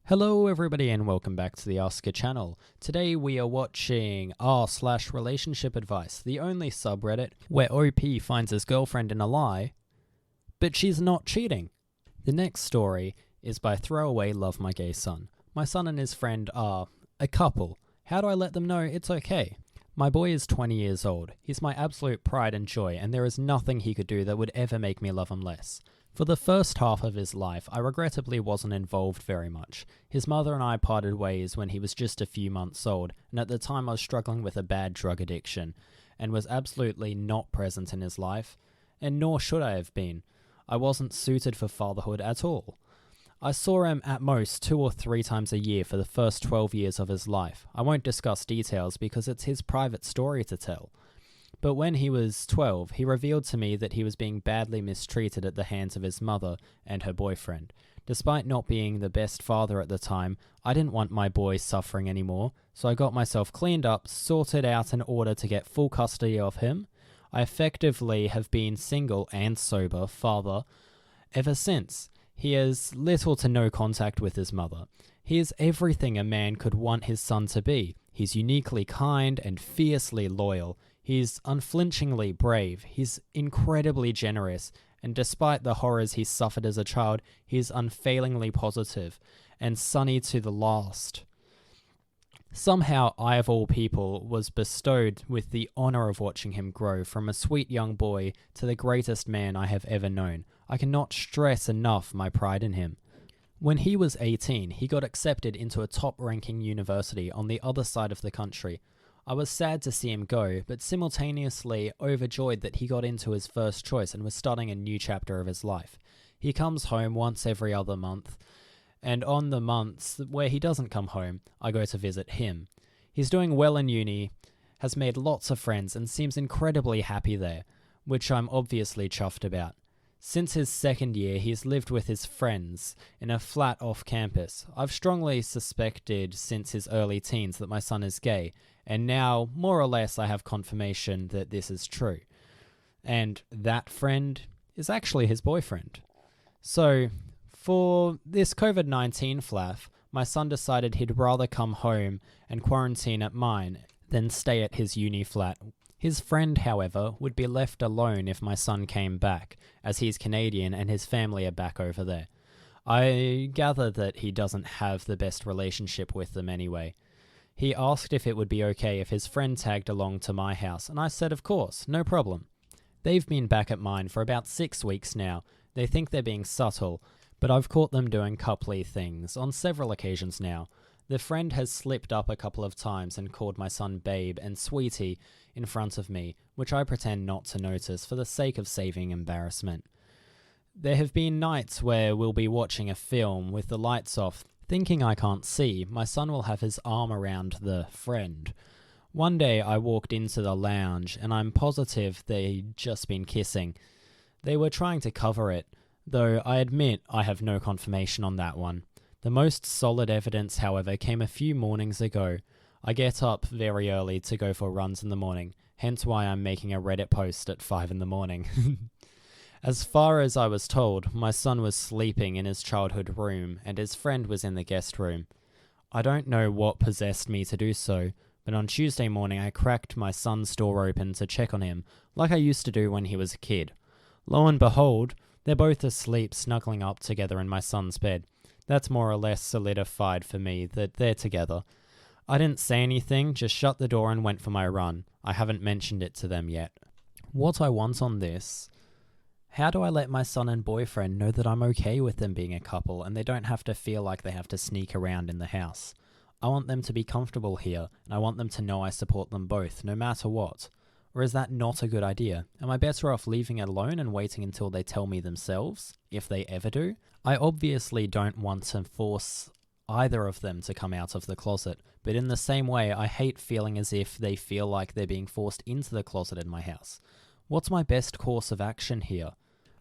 Hello everybody and welcome back to the AskR channel. Today we are watching r/relationship advice, the only subreddit where OP finds his girlfriend in a lie, but she's not cheating. The next story is by Throwaway Love My Gay Son. My son and his friend are a couple. How do I let them know it's okay? My boy is 20 years old. He's my absolute pride and joy, and there is nothing he could do that would ever make me love him less. For the first half of his life, I regrettably wasn't involved very much. His mother and I parted ways when he was just a few months old, and at the time I was struggling with a bad drug addiction, and was absolutely not present in his life, and nor should I have been. I wasn't suited for fatherhood at all. I saw him at most 2 or 3 times a year for the first 12 years of his life. I won't discuss details because it's his private story to tell. But when he was 12, he revealed to me that he was being badly mistreated at the hands of his mother and her boyfriend. Despite not being the best father at the time, I didn't want my boy suffering anymore, so I got myself cleaned up, sorted out in order to get full custody of him. I effectively have been single and sober father ever since. He has little to no contact with his mother. He is everything a man could want his son to be. He's uniquely kind and fiercely loyal. He's unflinchingly brave, he's incredibly generous, and despite the horrors he suffered as a child, he's unfailingly positive and sunny to the last. Somehow I, of all people, was bestowed with the honor of watching him grow from a sweet young boy to the greatest man I have ever known. I cannot stress enough my pride in him. When he was 18, he got accepted into a top-ranking university on the other side of the country. I was sad to see him go, but simultaneously overjoyed that he got into his first choice and was starting a new chapter of his life. He comes home once every other month, and on the months where he doesn't come home, I go to visit him. He's doing well in uni, has made lots of friends, and seems incredibly happy there, which I'm obviously chuffed about. Since his second year, he's lived with his friends in a flat off campus. I've strongly suspected since his early teens that my son is gay, and now, more or less, I have confirmation that this is true. And that friend is actually his boyfriend. So, for this COVID-19 flaff, my son decided he'd rather come home and quarantine at mine than stay at his uni flat. His friend, however, would be left alone if my son came back, as he's Canadian and his family are back over there. I gather that he doesn't have the best relationship with them anyway. He asked if it would be okay if his friend tagged along to my house, and I said of course, no problem. They've been back at mine for about 6 weeks now. They think they're being subtle, but I've caught them doing coupley things on several occasions now. The friend has slipped up a couple of times and called my son babe and sweetie in front of me, which I pretend not to notice for the sake of saving embarrassment. There have been nights where we'll be watching a film with the lights off, thinking I can't see. My son will have his arm around the friend. One day I walked into the lounge and I'm positive they'd just been kissing. They were trying to cover it, though I admit I have no confirmation on that one. The most solid evidence, however, came a few mornings ago. I get up very early to go for runs in the morning, hence why I'm making a Reddit post at 5 in the morning. As far as I was told, my son was sleeping in his childhood room and his friend was in the guest room. I don't know what possessed me to do so, but on Tuesday morning I cracked my son's door open to check on him, like I used to do when he was a kid. Lo and behold, they're both asleep, snuggling up together in my son's bed. That's more or less solidified for me that they're together. I didn't say anything, just shut the door and went for my run. I haven't mentioned it to them yet. What I want on this: how do I let my son and boyfriend know that I'm okay with them being a couple and they don't have to feel like they have to sneak around in the house? I want them to be comfortable here, and I want them to know I support them both, no matter what. Or is that not a good idea? Am I better off leaving it alone and waiting until they tell me themselves, if they ever do? I obviously don't want to force either of them to come out of the closet, but in the same way, I hate feeling as if they feel like they're being forced into the closet in my house. What's my best course of action here?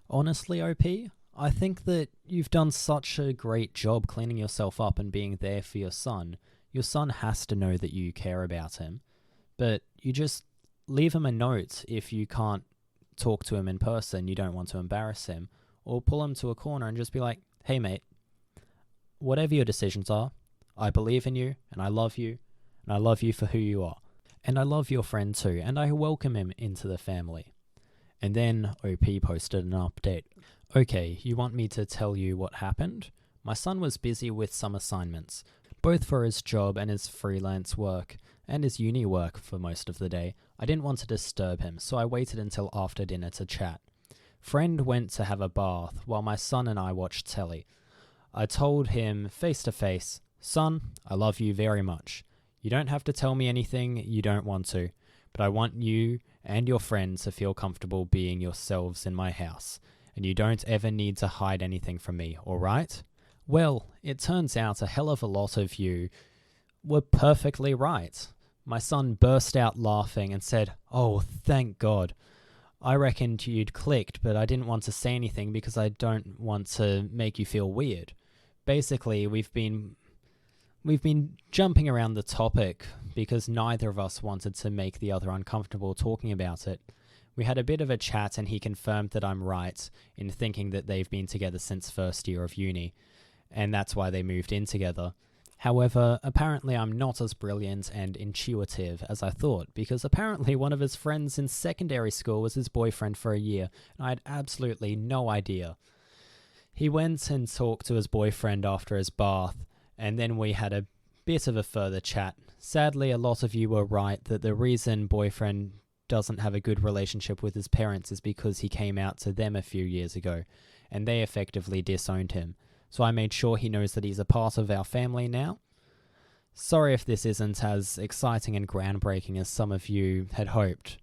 Honestly, OP, I think that you've done such a great job cleaning yourself up and being there for your son. Your son has to know that you care about him, but you just leave him a note if you can't talk to him in person, you don't want to embarrass him, or pull him to a corner and just be like, hey mate, whatever your decisions are, I believe in you, and I love you, and I love you for who you are. And I love your friend too, and I welcome him into the family. And then OP posted an update. Okay, you want me to tell you what happened? My son was busy with some assignments, both for his job and his freelance work, and his uni work for most of the day. I didn't want to disturb him, so I waited until after dinner to chat. Friend went to have a bath while my son and I watched telly. I told him face to face, "Son, I love you very much. You don't have to tell me anything you don't want to, but I want you and your friends to feel comfortable being yourselves in my house, and you don't ever need to hide anything from me, alright?" Well, it turns out a hell of a lot of you were perfectly right. My son burst out laughing and said, "Oh, thank God. I reckoned you'd clicked, but I didn't want to say anything because I don't want to make you feel weird." Basically, we've been jumping around the topic because neither of us wanted to make the other uncomfortable talking about it. We had a bit of a chat and he confirmed that I'm right in thinking that they've been together since first year of uni, and that's why they moved in together. However, apparently I'm not as brilliant and intuitive as I thought, because apparently one of his friends in secondary school was his boyfriend for a year, and I had absolutely no idea. He went and talked to his boyfriend after his bath, and then we had a bit of a further chat. Sadly, a lot of you were right that the reason boyfriend doesn't have a good relationship with his parents is because he came out to them a few years ago, and they effectively disowned him. So I made sure he knows that he's a part of our family now. Sorry if this isn't as exciting and groundbreaking as some of you had hoped,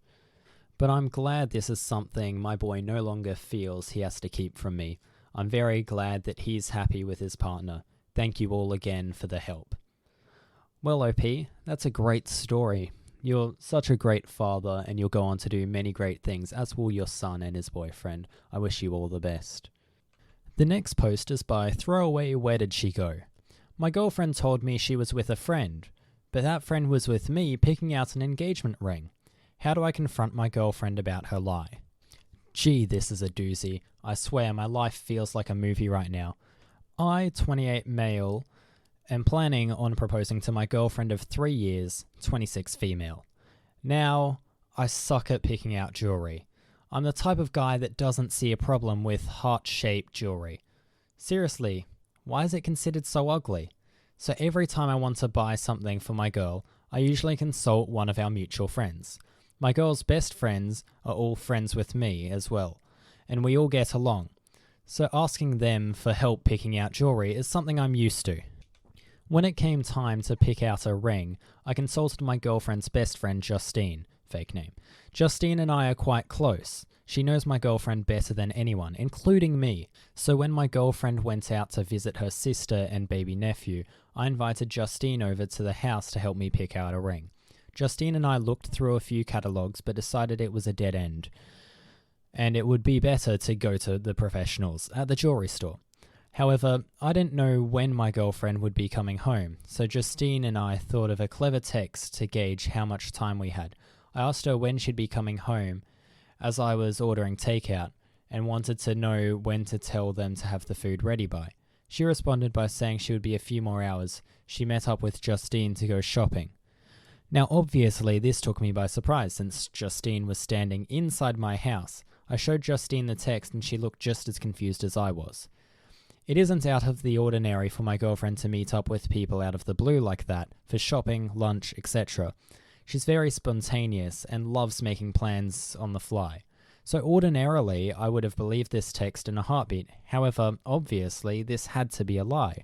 but I'm glad this is something my boy no longer feels he has to keep from me. I'm very glad that he's happy with his partner. Thank you all again for the help. Well, OP, that's a great story. You're such a great father, and you'll go on to do many great things, as will your son and his boyfriend. I wish you all the best. The next post is by Throwaway Where Did She Go? My girlfriend told me she was with a friend, but that friend was with me picking out an engagement ring. How do I confront my girlfriend about her lie? Gee, this is a doozy. I swear my life feels like a movie right now. I, 28 male, am planning on proposing to my girlfriend of 3 years, 26 female. Now, I suck at picking out jewelry. I'm the type of guy that doesn't see a problem with heart-shaped jewelry. Seriously, why is it considered so ugly? So every time I want to buy something for my girl, I usually consult one of our mutual friends. My girl's best friends are all friends with me as well, and we all get along. So asking them for help picking out jewelry is something I'm used to. When it came time to pick out a ring, I consulted my girlfriend's best friend Justine, fake name. Justine and I are quite close. She knows my girlfriend better than anyone, including me. So when my girlfriend went out to visit her sister and baby nephew, I invited Justine over to the house to help me pick out a ring. Justine and I looked through a few catalogs but decided it was a dead end, and it would be better to go to the professionals at the jewelry store. However, I didn't know when my girlfriend would be coming home, so Justine and I thought of a clever text to gauge how much time we had. I asked her when she'd be coming home, as I was ordering takeout, and wanted to know when to tell them to have the food ready by. She responded by saying she would be a few more hours. She met up with Justine to go shopping. Now obviously this took me by surprise since Justine was standing inside my house. I showed Justine the text and she looked just as confused as I was. It isn't out of the ordinary for my girlfriend to meet up with people out of the blue like that, for shopping, lunch, etc. She's very spontaneous and loves making plans on the fly. So ordinarily, I would have believed this text in a heartbeat. However, obviously, this had to be a lie.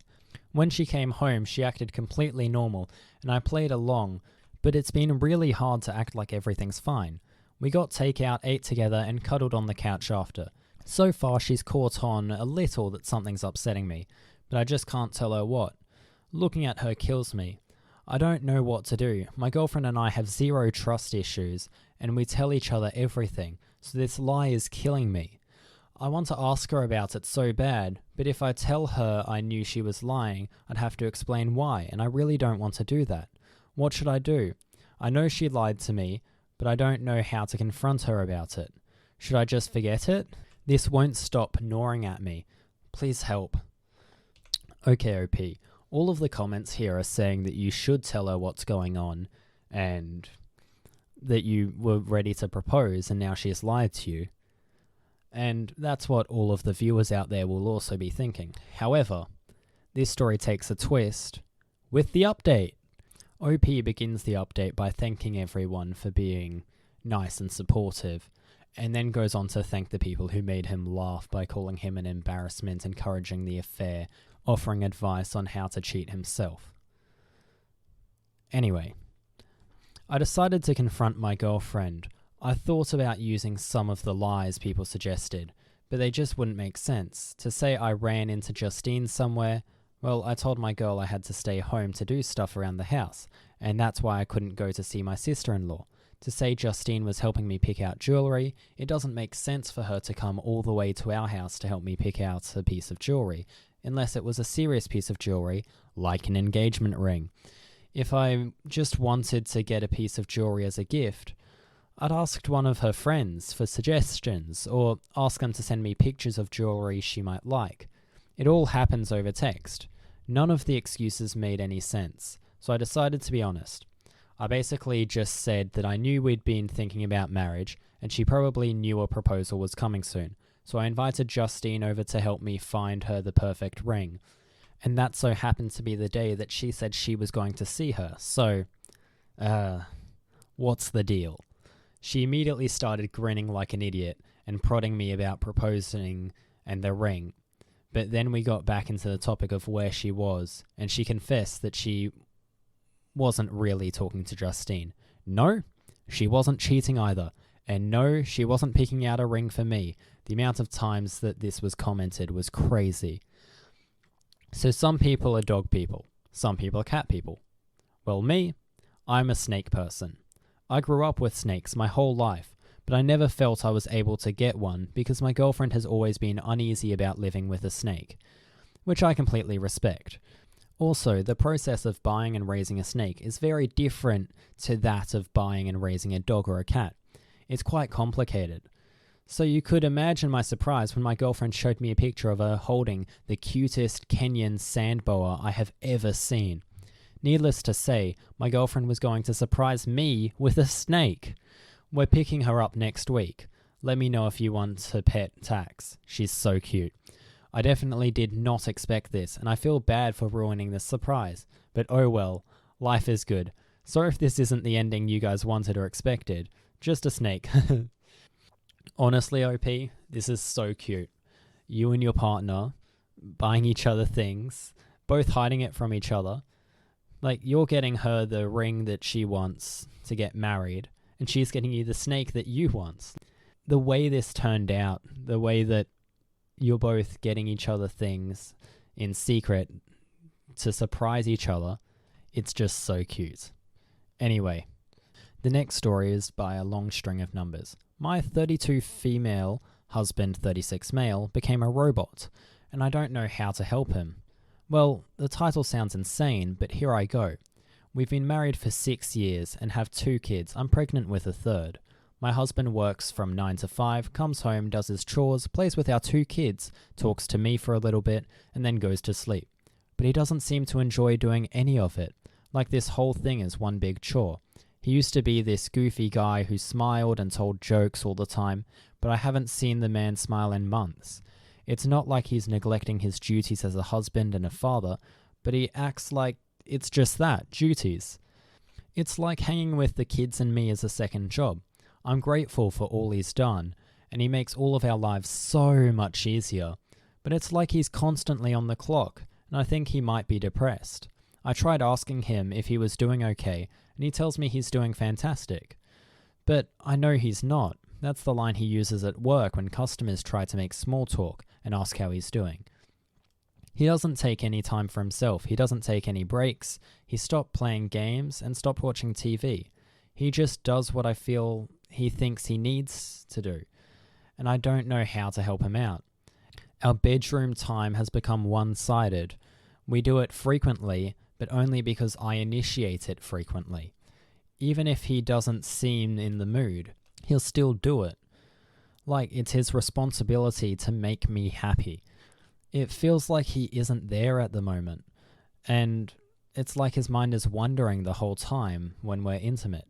When she came home, she acted completely normal, and I played along, but it's been really hard to act like everything's fine. We got takeout, ate together, and cuddled on the couch after. So far, she's caught on a little that something's upsetting me, but I just can't tell her what. Looking at her kills me. I don't know what to do. My girlfriend and I have zero trust issues, and we tell each other everything, so this lie is killing me. I want to ask her about it so bad, but if I tell her I knew she was lying, I'd have to explain why, and I really don't want to do that. What should I do? I know she lied to me, but I don't know how to confront her about it. Should I just forget it? This won't stop gnawing at me. Please help. Okay, OP. All of the comments here are saying that you should tell her what's going on and that you were ready to propose and now she has lied to you. And that's what all of the viewers out there will also be thinking. However, this story takes a twist with the update. OP begins the update by thanking everyone for being nice and supportive, and then goes on to thank the people who made him laugh by calling him an embarrassment, encouraging the affair, offering advice on how to cheat himself. Anyway, I decided to confront my girlfriend. I thought about using some of the lies people suggested, but they just wouldn't make sense. To say I ran into Justine somewhere, well, I told my girl I had to stay home to do stuff around the house, and that's why I couldn't go to see my sister-in-law. To say Justine was helping me pick out jewellery, it doesn't make sense for her to come all the way to our house to help me pick out a piece of jewellery, unless it was a serious piece of jewellery, like an engagement ring. If I just wanted to get a piece of jewellery as a gift, I'd asked one of her friends for suggestions, or ask them to send me pictures of jewellery she might like. It all happens over text. None of the excuses made any sense, so I decided to be honest. I basically just said that I knew we'd been thinking about marriage, and she probably knew a proposal was coming soon, so I invited Justine over to help me find her the perfect ring. And that so happened to be the day that she said she was going to see her, so, what's the deal? She immediately started grinning like an idiot and prodding me about proposing and the ring. But then we got back into the topic of where she was, and she confessed that she wasn't really talking to Justine. No, she wasn't cheating either. And no, she wasn't picking out a ring for me. The amount of times that this was commented was crazy. So some people are dog people. Some people are cat people. Well, me, I'm a snake person. I grew up with snakes my whole life, but I never felt I was able to get one because my girlfriend has always been uneasy about living with a snake, which I completely respect. Also, the process of buying and raising a snake is very different to that of buying and raising a dog or a cat. It's quite complicated. So you could imagine my surprise when my girlfriend showed me a picture of her holding the cutest Kenyan sand boa I have ever seen. Needless to say, my girlfriend was going to surprise me with a snake. We're picking her up next week. Let me know if you want to pet Tax. She's so cute. I definitely did not expect this, and I feel bad for ruining this surprise. But oh well, life is good. Sorry if this isn't the ending you guys wanted or expected. Just a snake. Honestly, OP, this is so cute. You and your partner buying each other things, both hiding it from each other. Like, you're getting her the ring that she wants to get married, and she's getting you the snake that you want. The way this turned out, the way that you're both getting each other things in secret to surprise each other, it's just so cute. Anyway, the next story is by a long string of numbers. My 32 female husband, 36 male, became a robot, and I don't know how to help him. Well, the title sounds insane, but here I go. We've been married for 6 years and have 2 kids. I'm pregnant with a third. My husband works from 9 to 5, comes home, does his chores, plays with our 2 kids, talks to me for a little bit, and then goes to sleep. But he doesn't seem to enjoy doing any of it. Like this whole thing is one big chore. He used to be this goofy guy who smiled and told jokes all the time, but I haven't seen the man smile in months. It's not like he's neglecting his duties as a husband and a father, but he acts like it's just that, duties. It's like hanging with the kids and me as a second job. I'm grateful for all he's done, and he makes all of our lives so much easier. But it's like he's constantly on the clock, and I think he might be depressed. I tried asking him if he was doing okay, and he tells me he's doing fantastic. But I know he's not. That's the line he uses at work when customers try to make small talk and ask how he's doing. He doesn't take any time for himself. He doesn't take any breaks. He stopped playing games and stopped watching TV. He just does what I feel he thinks he needs to do, and I don't know how to help him out. Our bedroom time has become one-sided. We do it frequently, but only because I initiate it frequently. Even if he doesn't seem in the mood, he'll still do it. Like it's his responsibility to make me happy. It feels like he isn't there at the moment, and it's like his mind is wandering the whole time when we're intimate.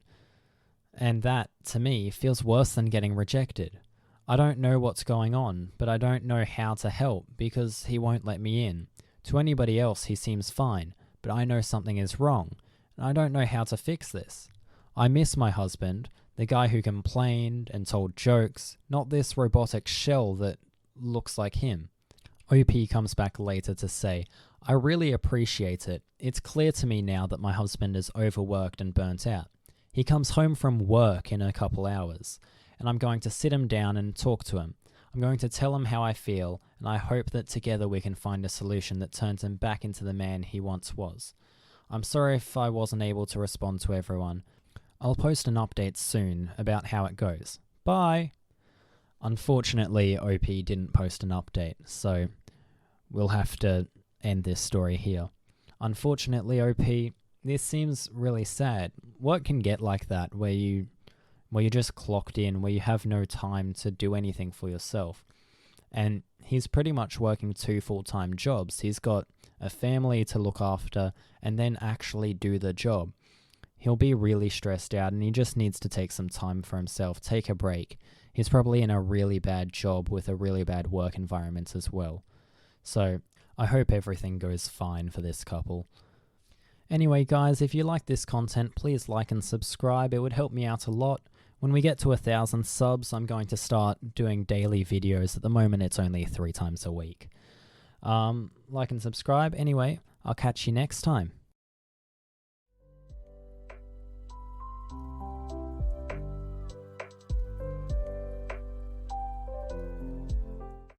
And that, to me, feels worse than getting rejected. I don't know what's going on, but I don't know how to help because he won't let me in. To anybody else, he seems fine, but I know something is wrong, and I don't know how to fix this. I miss my husband, the guy who complained and told jokes, not this robotic shell that looks like him. OP comes back later to say, I really appreciate it. It's clear to me now that my husband is overworked and burnt out. He comes home from work in a couple hours, and I'm going to sit him down and talk to him. I'm going to tell him how I feel, and I hope that together we can find a solution that turns him back into the man he once was. I'm sorry if I wasn't able to respond to everyone. I'll post an update soon about how it goes. Bye! Unfortunately, OP didn't post an update, so we'll have to end this story here. Unfortunately, OP, this seems really sad. What can get like that, where you're just clocked in, where you have no time to do anything for yourself? And he's pretty much working 2 full-time jobs. He's got a family to look after and then actually do the job. He'll be really stressed out and he just needs to take some time for himself, take a break. He's probably in a really bad job with a really bad work environment as well. So I hope everything goes fine for this couple. Anyway, guys, if you like this content, please like and subscribe. It would help me out a lot. When we get to 1,000 subs, I'm going to start doing daily videos. At the moment, it's only 3 times a week. Like and subscribe. Anyway, I'll catch you next time.